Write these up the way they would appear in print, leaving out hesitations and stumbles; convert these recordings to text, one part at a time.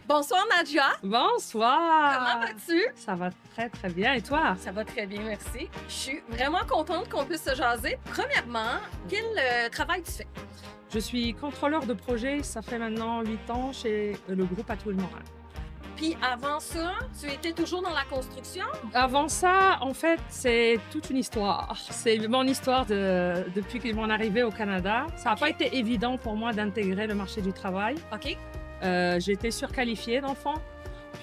Bonsoir Nadja, comment Bonsoir! vas-tu? Ça va très, très bien. Et toi? Ça va très bien, merci. Je suis vraiment contente qu'on puisse se jaser. Premièrement, quel travail tu fais? Je suis contrôleur de projet. Ça fait maintenant 8 ans chez le groupe Atout le Morin. Puis avant ça, tu étais toujours dans la construction? Avant ça, en fait, c'est toute une histoire. C'est mon histoire depuis mon arrivée au Canada. Ça n'a pas été évident pour moi d'intégrer le marché du travail. OK. J'ai été surqualifiée d'enfant.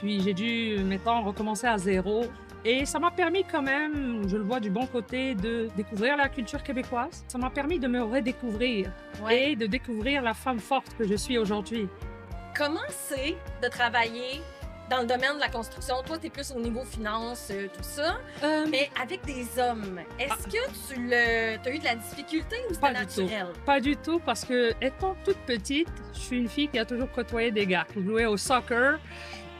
Puis j'ai dû, maintenant, recommencer à zéro. Et ça m'a permis quand même, je le vois du bon côté, de découvrir la culture québécoise. Ça m'a permis de me redécouvrir Ouais. et de découvrir la femme forte que je suis aujourd'hui. Comment c'est de travailler dans le domaine de la construction? Toi, tu es plus au niveau finance, tout ça, mais avec des hommes. Est-ce que tu as eu de la difficulté ou c'était Pas du tout. naturel? Pas du tout, parce que étant toute petite, je suis une fille qui a toujours côtoyé des gars. Je jouais au soccer.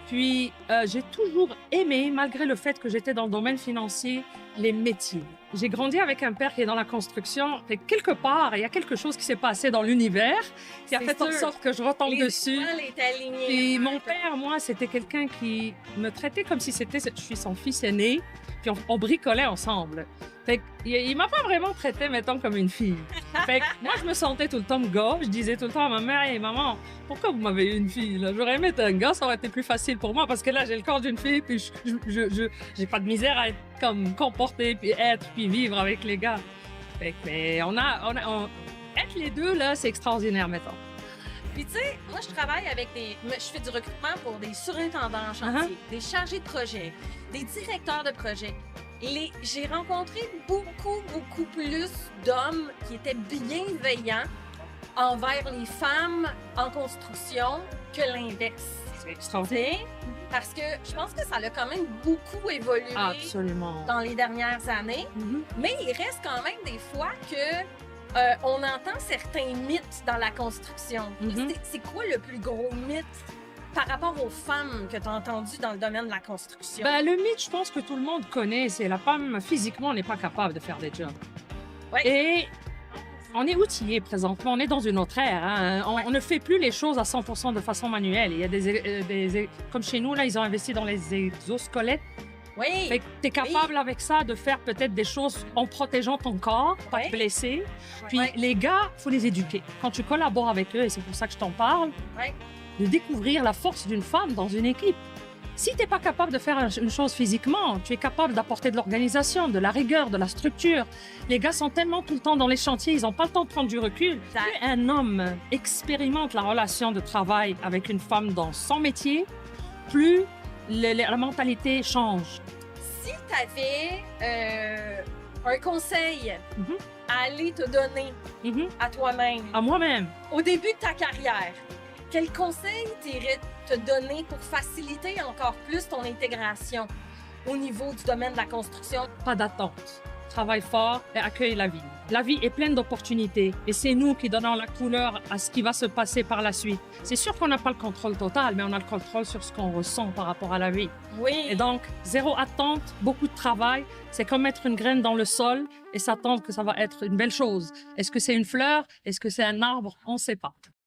Puis, j'ai toujours aimé, malgré le fait que j'étais dans le domaine financier, les métiers. J'ai grandi avec un père qui est dans la construction. Et quelque part, il y a quelque chose qui s'est passé dans l'univers qui a C'est fait en sûr. sorte que je retombe Les dessus. étoiles étaient alignées. Et mon père, moi, c'était quelqu'un qui me traitait comme si je suis son fils aîné, puis on bricolait ensemble. Fait il m'a pas vraiment traité, mettons, comme une fille. Fait que moi, je me sentais tout le temps gars. Je disais tout le temps à ma mère: hey, maman, pourquoi vous m'avez eu une fille, là? J'aurais aimé être un gars, ça aurait été plus facile pour moi, parce que là, j'ai le corps d'une fille, puis j'ai pas de misère à être comme comporter, puis être, puis vivre avec les gars. Fait que, mais être les deux, là, c'est extraordinaire, mettons. Puis tu sais, moi je travaille avec je fais du recrutement pour des surintendants en chantier, des chargés de projet, des directeurs de projet. J'ai rencontré beaucoup plus d'hommes qui étaient bienveillants envers les femmes en construction que l'inverse. C'est extraordinaire. Parce que je pense que ça a quand même beaucoup évolué Absolument. dans les dernières années. Mhm. Mais il reste quand même des fois que on entend certains mythes dans la construction. Mhm. C'est quoi le plus gros mythe par rapport aux femmes que tu as entendu dans le domaine de la construction? Ben, le mythe, je pense que tout le monde connaît, c'est la femme, physiquement, n'est pas capable de faire des jobs. Ouais. Et on est outillés présentement, on est dans une autre ère. Hein. On ne fait plus les choses à 100% de façon manuelle. Il y a comme chez nous, là, ils ont investi dans les exosquelettes. Oui. Fait que tu es capable avec ça de faire peut-être des choses en protégeant ton corps, pas Ouais. te blesser. Puis Ouais. les gars, faut les éduquer. Quand tu collabores avec eux, et c'est pour ça que je t'en parle, Ouais. de découvrir la force d'une femme dans une équipe. Si tu n'es pas capable de faire une chose physiquement, tu es capable d'apporter de l'organisation, de la rigueur, de la structure. Les gars sont tellement tout le temps dans les chantiers, ils n'ont pas le temps de prendre du recul. Ça- Plus un homme expérimente la relation de travail avec une femme dans son métier, plus la mentalité change. Si tu avais un conseil Mhm. à aller te donner Mhm. à toi-même À moi-même. au début de ta carrière, quel conseil t'irais te donner pour faciliter encore plus ton intégration au niveau du domaine de la construction? Pas d'attente. Travaille fort et accueille la vie. La vie est pleine d'opportunités et c'est nous qui donnons la couleur à ce qui va se passer par la suite. C'est sûr qu'on n'a pas le contrôle total, mais on a le contrôle sur ce qu'on ressent par rapport à la vie. Oui. Et donc, zéro attente, beaucoup de travail. C'est comme mettre une graine dans le sol et s'attendre que ça va être une belle chose. Est-ce que c'est une fleur? Est-ce que c'est un arbre? On ne sait pas.